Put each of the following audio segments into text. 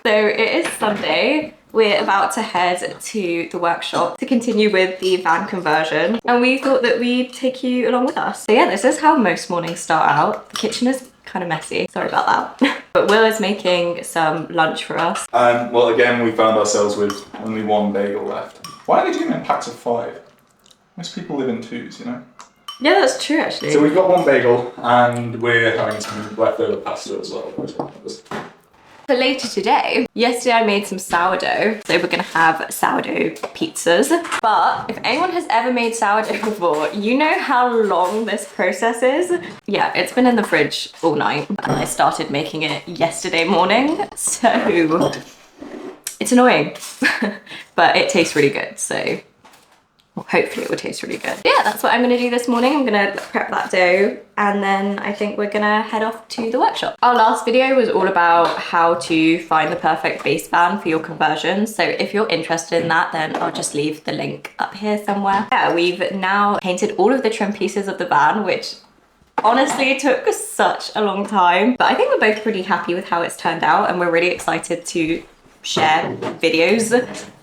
So it is Sunday. We're about to head to the workshop to continue with the van conversion, and we thought that we'd take you along with us. So yeah, this is how most mornings start out. The kitchen is kind of messy, sorry about that. But Will is making some lunch for us. Well, again, we found ourselves with only one bagel left. Why are they doing it in packs of 5? Most people live in 2s, you know? Yeah, that's true actually. So we've got one bagel and we're having some leftover pasta as well. For later today, yesterday I made some sourdough, so we're gonna have sourdough pizzas. But if anyone has ever made sourdough before, you know how long this process is. Yeah, it's been in the fridge all night, and I started making it yesterday morning, so it's annoying, but it tastes really good, so well, hopefully it will taste really good. Yeah, that's what I'm gonna do this morning. I'm gonna prep that dough, and then I think we're gonna head off to the workshop. Our last video was all about how to find the perfect base van for your conversion. So if you're interested in that, then I'll just leave the link up here somewhere. Yeah, we've now painted all of the trim pieces of the van, which honestly took such a long time. But I think we're both pretty happy with how it's turned out, and we're really excited to share videos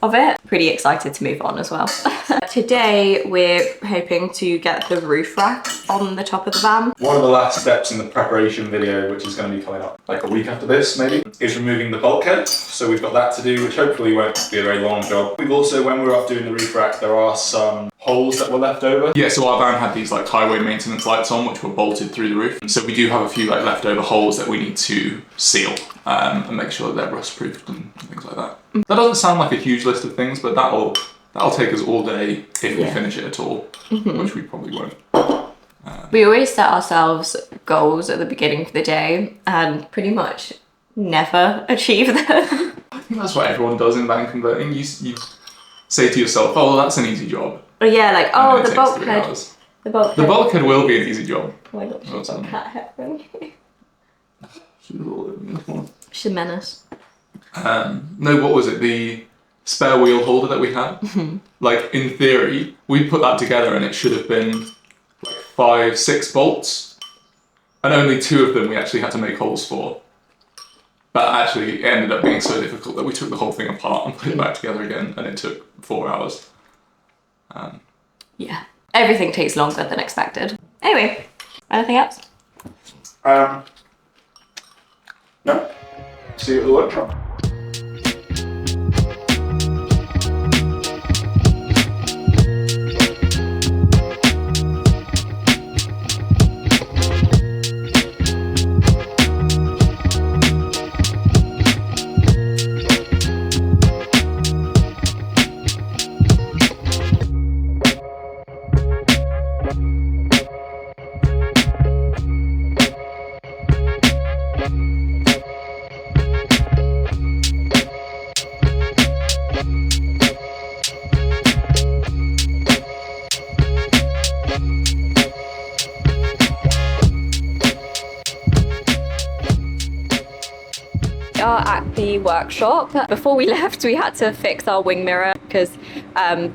of it. Pretty excited to move on as well. Today we're hoping to get the roof rack on the top of the van. One of the last steps in the preparation video, which is going to be coming up like a week after this maybe, is removing the bulkhead. So we've got that to do, which hopefully won't be a very long job. We've also, when we were up doing the roof rack, there are some holes that were left over. Yeah, so our van had these like highway maintenance lights on, which were bolted through the roof. So we do have a few like leftover holes that we need to seal and make sure that they're rust proofed and things like that. That doesn't sound like a huge list of things, but that'll take us all day if we finish it at all, which we probably won't. We always set ourselves goals at the beginning of the day and pretty much never achieve them. I think that's what everyone does in van converting. You say to yourself, oh, well, that's an easy job. Oh yeah, like, oh, the bulkhead. The bulkhead will be an easy job. Why not? She's got cat hair from you. She's a menace. No, what was it? The spare wheel holder that we had? Like, in theory, we put that together and it should have been like 5, 6 bolts. And only 2 of them we actually had to make holes for. But actually, it ended up being so difficult that we took the whole thing apart and put it back together again, and it took 4 hours. Yeah, everything takes longer than expected. Anyway, anything else? No. See you at the workshop. At the workshop. Before we left, we had to fix our wing mirror because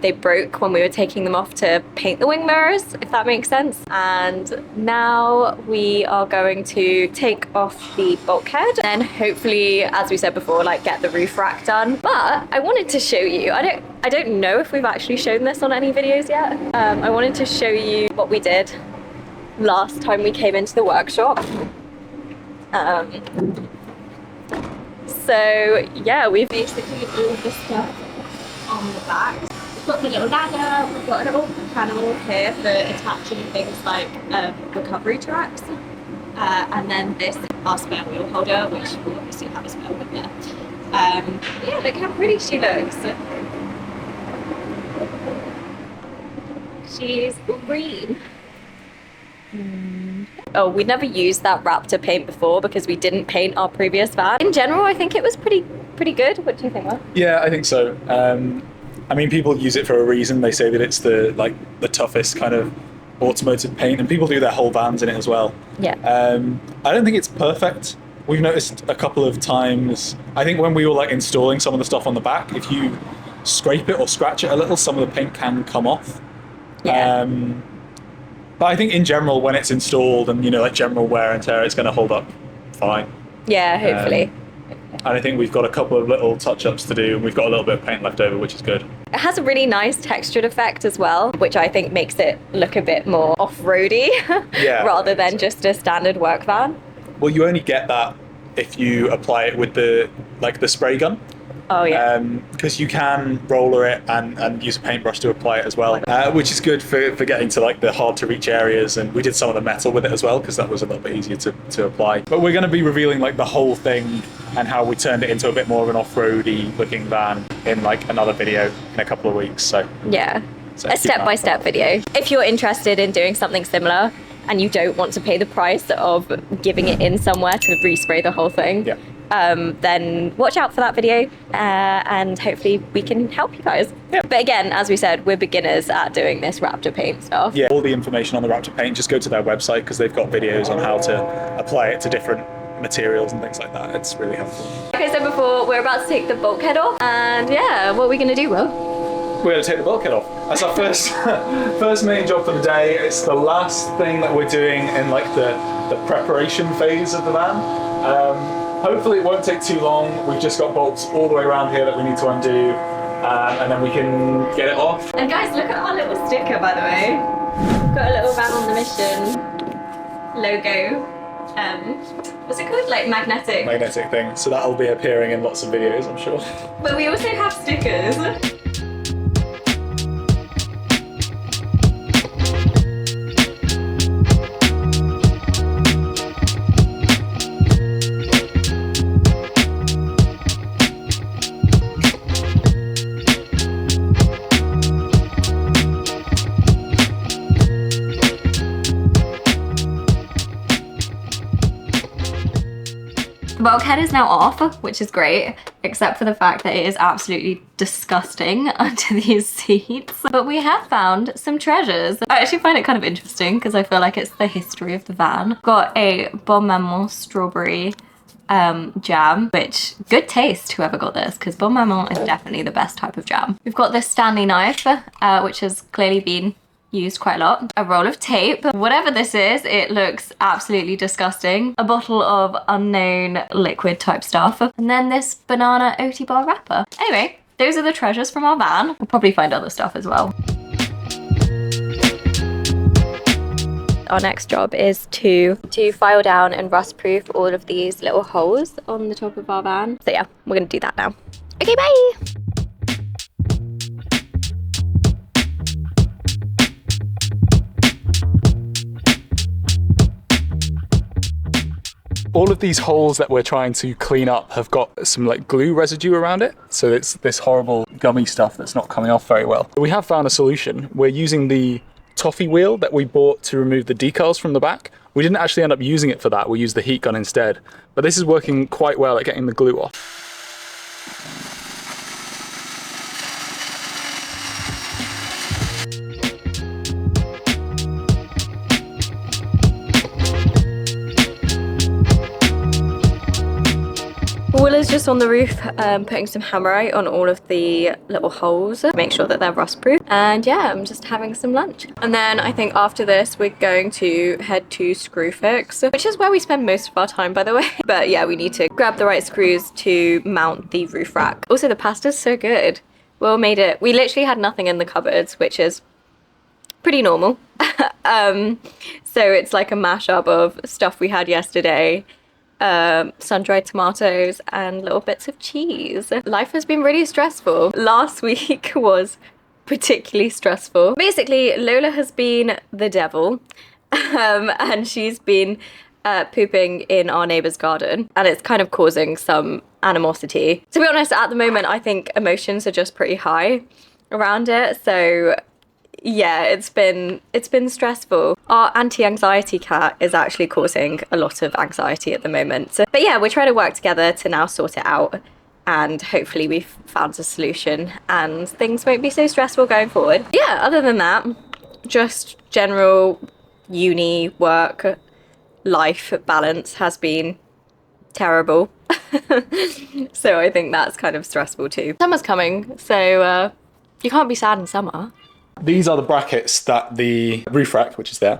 they broke when we were taking them off to paint the wing mirrors, if that makes sense. And now we are going to take off the bulkhead and hopefully, as we said before, like get the roof rack done. But I wanted to show you, I don't know if we've actually shown this on any videos yet. I wanted to show you what we did last time we came into the workshop. So yeah, we've basically all the stuff on the back. We've got the little ladder, we've got a little panel here for attaching things like recovery tracks. And then this is our spare wheel holder, which we obviously have a spare wheel there. Yeah, look how pretty she looks. She's green. Oh, we never used that Raptor paint before because we didn't paint our previous van. In general, I think it was pretty good. What do you think, Mark? Yeah, I think so. I mean, people use it for a reason. They say that it's the toughest kind of automotive paint, and people do their whole vans in it as well. Yeah. I don't think it's perfect. We've noticed a couple of times, I think when we were like installing some of the stuff on the back, if you scrape it or scratch it a little, some of the paint can come off. Yeah. But I think in general, when it's installed and, you know, like general wear and tear, it's going to hold up fine. Yeah, hopefully. And I think we've got a couple of little touch-ups to do, and we've got a little bit of paint left over, which is good. It has a really nice textured effect as well, which I think makes it look a bit more off-roady Yeah, rather than just a standard work van. Well, you only get that if you apply it with the spray gun. Oh yeah. Because you can roller it and use a paintbrush to apply it as well, which is good for getting to like the hard to reach areas. And we did some of the metal with it as well because that was a little bit easier to apply. But we're going to be revealing like the whole thing and how we turned it into a bit more of an off-roady looking van in like another video in a couple of weeks. So yeah, so a step-by-step video. If you're interested in doing something similar and you don't want to pay the price of giving it in somewhere to respray the whole thing, yeah. Then watch out for that video and hopefully we can help you guys. Yeah. But again, as we said, we're beginners at doing this Raptor paint stuff. Yeah, all the information on the Raptor paint, just go to their website because they've got videos on how to apply it to different materials and things like that. It's really helpful. Like I said before, we're about to take the bulkhead off, and yeah, what are we going to do, Will? We're going to take the bulkhead off. That's our first main job for the day. It's the last thing that we're doing in like the preparation phase of the van. Hopefully it won't take too long. We've just got bolts all the way around here that we need to undo, and then we can get it off. And guys, look at our little sticker, by the way. Got a little van on the mission logo. What's it called? Like magnetic thing. So that'll be appearing in lots of videos, I'm sure. But we also have stickers. The bulkhead is now off, which is great, except for the fact that it is absolutely disgusting under these seats. But we have found some treasures. I actually find it kind of interesting because I feel like it's the history of the van. Got a Bon Maman strawberry jam, which good taste whoever got this, because Bon Maman is definitely the best type of jam. We've got this Stanley knife, which has clearly been used quite a lot. A roll of tape. Whatever this is, it looks absolutely disgusting. A bottle of unknown liquid type stuff. And then this banana oaty bar wrapper. Anyway, those are the treasures from our van. We'll probably find other stuff as well. Our next job is to file down and rust proof all of these little holes on the top of our van. So yeah, we're gonna do that now. Okay, bye! All of these holes that we're trying to clean up have got some like glue residue around it. So it's this horrible gummy stuff that's not coming off very well. We have found a solution. We're using the toffee wheel that we bought to remove the decals from the back. We didn't actually end up using it for that. We used the heat gun instead. But this is working quite well at getting the glue off. Will is just on the roof putting some hammerite on all of the little holes to make sure that they're rust proof. And yeah, I'm just having some lunch. And then I think after this we're going to head to Screwfix, which is where we spend most of our time, by the way. But yeah, we need to grab the right screws to mount the roof rack. Also, the pasta's so good. Will made it. We literally had nothing in the cupboards, which is pretty normal. So it's like a mashup of stuff we had yesterday, sun-dried tomatoes and little bits of cheese. Life has been really stressful. Last week was particularly stressful. Basically, Lola has been the devil, and she's been pooping in our neighbor's garden, and it's kind of causing some animosity. To be honest, at the moment, I think emotions are just pretty high around it. So yeah, it's been stressful. Our anti-anxiety cat is actually causing a lot of anxiety at the moment. But yeah, we're trying to work together to now sort it out, and hopefully we've found a solution and things won't be so stressful going forward. Yeah, other than that, just general uni work life balance has been terrible. So I think that's kind of stressful too. Summer's coming, so you can't be sad in summer. These are the brackets that the roof rack, which is there,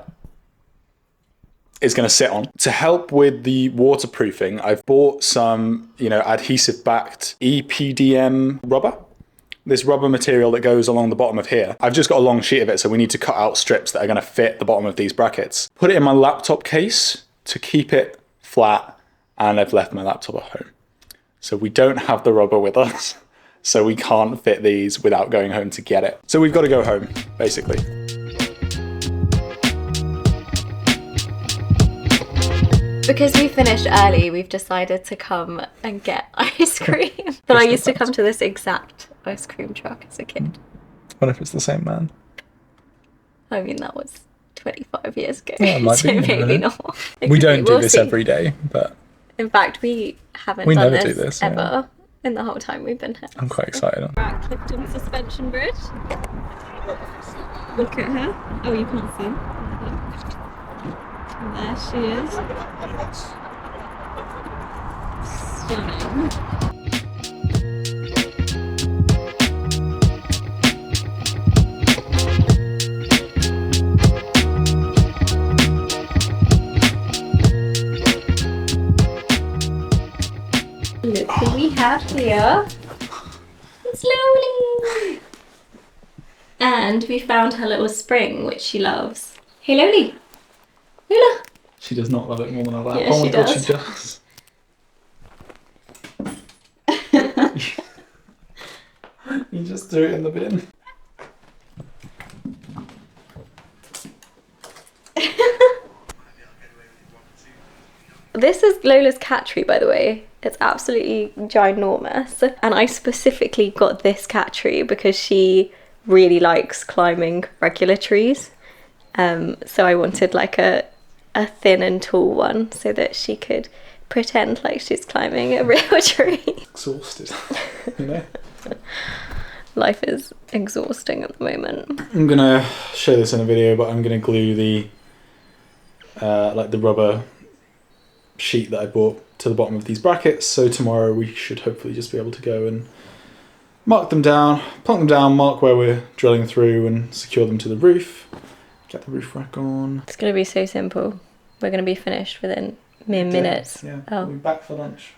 is going to sit on. To help with the waterproofing, I've bought some, adhesive backed EPDM rubber. This rubber material that goes along the bottom of here. I've just got a long sheet of it, so we need to cut out strips that are going to fit the bottom of these brackets. Put it in my laptop case to keep it flat, and I've left my laptop at home. So we don't have the rubber with us, so we can't fit these without going home to get it. So we've got to go home, basically. Because we finished early, we've decided to come and get ice cream. But I used to come to this exact ice cream truck as a kid. What if it's the same man? I mean, that was 25 years ago. Yeah, it might so be, maybe not. We don't do We'll this see. every day, but... In fact, we haven't We done never this do this, ever in the whole time we've been here. I'm quite excited. We're at Clifton Suspension Bridge. Look at her. Oh, you can't see. There she is. Stunning. Look who we have here. It's Loli. And we found her little spring, which she loves. Hey, Loli. Lola. She does not love it more than I love. Yeah, Oh my she god, does. she does. You just threw it in the bin. This is Lola's cat tree, by the way. It's absolutely ginormous. And I specifically got this cat tree because she really likes climbing regular trees. So I wanted like a thin and tall one so that she could pretend like she's climbing a real tree. Exhausted, you know? Life is exhausting at the moment. I'm gonna show this in a video, but I'm gonna glue the the rubber sheet that I bought to the bottom of these brackets, so tomorrow we should hopefully just be able to go and mark them down, plonk them down, mark where we're drilling through and secure them to the roof, get the roof rack on. It's going to be so simple. We're going to be finished within mere minutes. Yeah, Oh. we'll be back for lunch.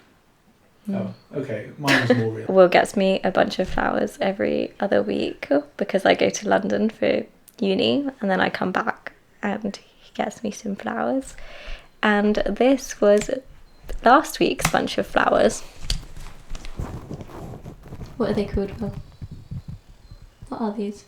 Oh, okay, mine was more real. Will gets me a bunch of flowers every other week because I go to London for uni and then I come back and he gets me some flowers. And this was last week's bunch of flowers. What are they called, Will? What are these?